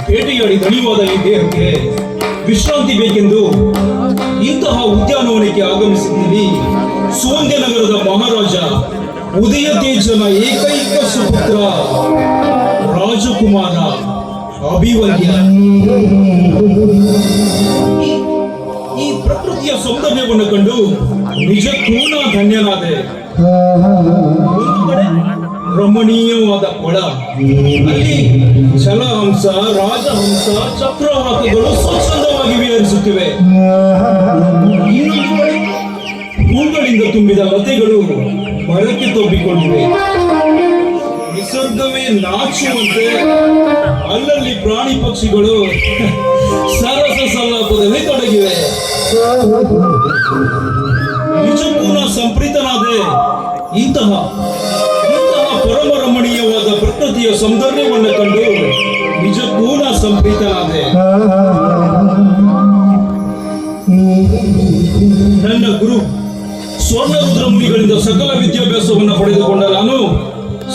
ಬೇಟೆಯಾಡಿ ದಣಿವಾದ ಈ ದೇಹಕ್ಕೆ ವಿಶ್ರಾಂತಿ ಬೇಕೆಂದು ಇಂತಹ ಉದ್ಯಾನವನಕ್ಕೆ ಆಗಮಿಸಿದ್ದೀನಿ. ಸುವಂದ್ಯ ನಗರದ ಮಹಾರಾಜ ಉದಯ ತೇಜನ ಏಕೈಕ ಸುಪುತ್ರ ರಾಜಕುಮಾರ ಅಭಿವನ್ಯ. ಈ ಪ್ರಕೃತಿಯ ಸೌಂದರ್ಯವನ್ನು ಕಂಡು ನಿಜಕ್ಕೂ ನಾ ಧನ್ಯನಾದೆ. ಒಂದು ಕಡೆ ರಮಣೀಯವಾದ ಕೊಳ, ಅಲ್ಲಿ ಜಲಹಂಸ, ರಾಜಹಂಸ, ಚಕ್ರವಾಕಗಳು ಸ್ವಚ್ಛಂದವಾಗಿ ವಿಹರಿಸುತ್ತಿವೆ. ಇನ್ನೊಂದು ಕಡೆ ಹೂಗಳಿಂದ ತುಂಬಿದ ಲತೆಗಳು ಮರಕ್ಕೆ ತೊಬ್ಬಿಕೊಂಡಿವೆ. ನಿಸರ್ಗವೇ ನಾಚುವಂತೆ ಅಲ್ಲಲ್ಲಿ ಪ್ರಾಣಿ ಪಕ್ಷಿಗಳು ಸರಸ ಸಲ್ಲಾಪದಲ್ಲಿ ತೊಡಗಿವೆ. ನಿಜಕ್ಕೂ ನಾ ಸಂಪ್ರೀತನಾದೆ. ಇಂತಹ ಪರಮ ರಮಣೀಯವಾದ ಪ್ರಕೃತಿಯ ಸೌಂದರ್ಯವನ್ನು ಕಂಡು ನಿಜಕ್ಕೂ ನಾ ಸಂಪ್ರೀತನಾದೆ. ನನ್ನ ಗುರು ಸ್ವರ್ಣರುದ್ರ ಮುನಿಗಳಿಂದ ಸಕಲ ವಿದ್ಯಾಭ್ಯಾಸವನ್ನು ಪಡೆದುಕೊಂಡ ನಾನು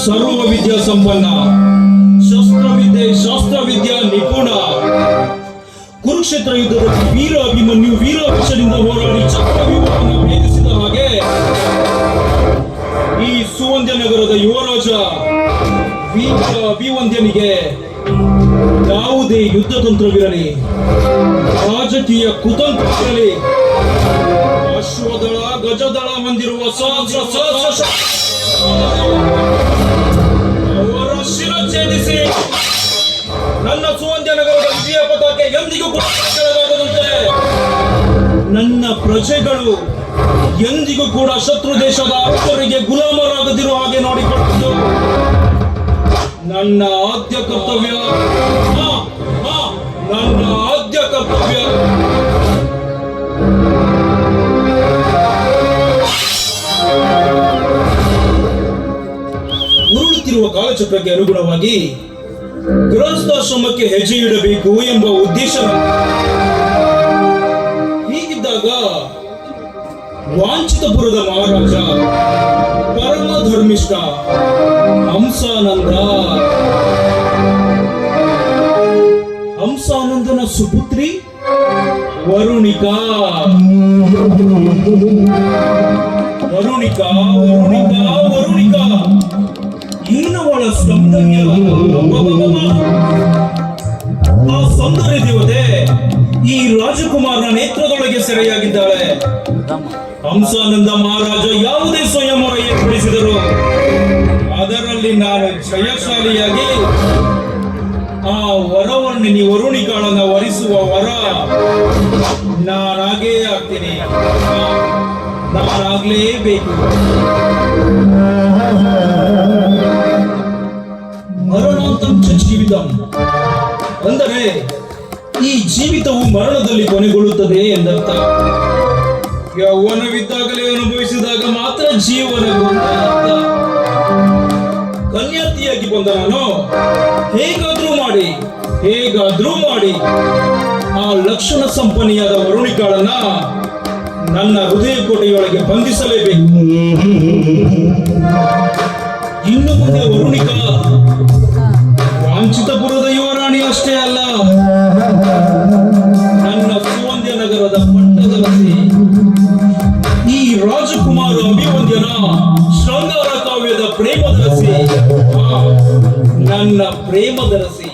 ಸರ್ವ ವಿದ್ಯಾ ಸಂಪನ್ನ, ಶಸ್ತ್ರವಿದ್ಯೆ ಶಾಸ್ತ್ರವಿದ್ಯಾ ನಿಪುಣ. ಕುರುಕ್ಷೇತ್ರ ಯುದ್ಧದಲ್ಲಿ ವೀರ ಅಭಿಮನ್ಯು ವೀರಾವೇಶದಿಂದ ಹೋರಾಡಿ ಚಕ್ರವ್ಯೂಹವನ್ನು ಭೇದಿಸಿದ ಹಾಗೆ ಈ ಸುವಂದ್ಯ ನಗರದ ಯುವರಾಜ ಅಭಿವಂದ್ಯನಿಗೆ ಯಾವುದೇ ಯುದ್ಧ ತಂತ್ರವಿರಲಿ, ರಾಜಕೀಯ ಕುತಂತ್ರವಿರಲಿ, ಅಶ್ವದಳ ಗಜದಳ ಹೊಂದಿರುವ ಅವರ ಶಿರಚ್ಛೇದಿಸಿ ನನ್ನ ಸುವಂದ್ಯ ನಗರದ ವಿಜಯ ಪತಾಕೆ ಎಂದಿಗೂ ಕೆಳಗಾಗದಂತೆ, ನನ್ನ ಪ್ರಜೆಗಳು ಎಂದಿಗೂ ಕೂಡ ಶತ್ರು ದೇಶದ ಅಕ್ಷರಿಗೆ ಗುಲಾಮರಾಗದಿರುವ ಹಾಗೆ ನೋಡಿಕೊಳ್ಳುವುದು ನನ್ನ ಆದ್ಯ ಕರ್ತವ್ಯ. ನನ್ನ ಆದ್ಯ ಕರ್ತವ್ಯ. ಉರುಳುತ್ತಿರುವ ಕಾಲಚಕ್ರಕ್ಕೆ ಅನುಗುಣವಾಗಿ ಗೃಹಸ್ಥಾಶ್ರಮಕ್ಕೆ ಹೆಜ್ಜೆ ಇಡಬೇಕು ಎಂಬ ಉದ್ದೇಶ. ಹೀಗಿದ್ದಾಗ ವಾಂಚಿತಪುರದ ಮಹಾರಾಜ ಪರಮ ಧರ್ಮಿಷ್ಠ ಹಂಸಾನಂದನ ಸುಪುತ್ರಿ ವರುಣಿಕಾ ಇನ್ನವಳ ಸೌಂದರ್ಯ, ಆ ಸೌಂದರ್ಯ ದೇವತೆ ಈ ರಾಜಕುಮಾರನ ನೇತ್ರದೊಳಗೆ ಸೆರೆಯಾಗಿದ್ದಾಳೆ. ಹಂಸಾನಂದ ಮಹಾರಾಜ ಯಾವುದೇ ಸ್ವಯಂವರ ಏರ್ಪಡಿಸಿದರು ಅದರಲ್ಲಿ ನಾನು ಜಯಶಾಲಿಯಾಗಿ ಆ ವರವರ್ಣಿನಿ ವರುಣಿಕಾಳನ್ನ ವರಿಸುವ ವರ ನಾನಾಗೇ ಆಗ್ತೀನಿ. ನಾನಾಗ್ಲೇಬೇಕು. ಮರಣಾಂತಂ ಚ ಜೀವಿತಂ ಅಂದರೆ ಈ ಜೀವಿತವು ಮರಣದಲ್ಲಿ ಕೊನೆಗೊಳ್ಳುತ್ತದೆ ಎಂದರ್ಥ. ಯೌವನವಿದ್ದಾಗಲೇ ಅನುಭವಿಸಿದಾಗ ಮಾತ್ರ ಜೀವನ. ಕನ್ಯಾರ್ಥಿಯಾಗಿ ಬಂದ ನಾನು ಹೇಗಾದ್ರೂ ಮಾಡಿ ಆ ಲಕ್ಷಣ ಸಂಪನ್ನಿಯಾದ ವರುಣಿಕಾಳನ್ನ ನನ್ನ ಹೃದಯ ಕೋಟೆಯೊಳಗೆ ಬಂಧಿಸಲೇಬೇಕು. ಇನ್ನು ಮುಂದೆ ವರುಣಿಕಾ ವಾಂಚಿತಪುರದ ಯುವರಾಣಿ ಅಷ್ಟೇ ಅಲ್ಲ, ನನ್ನ ಸುವಂದ್ಯ ನಗರದ ಪಟ್ಟದರಸಿ, ಈ ರಾಜಕುಮಾರ ಅಭಿವಂದ್ಯನ ಶೃಂಗಾರ ಕಾವ್ಯದ ಪ್ರೇಮದರಸಿ, ನನ್ನ ಪ್ರೇಮದರಸಿ.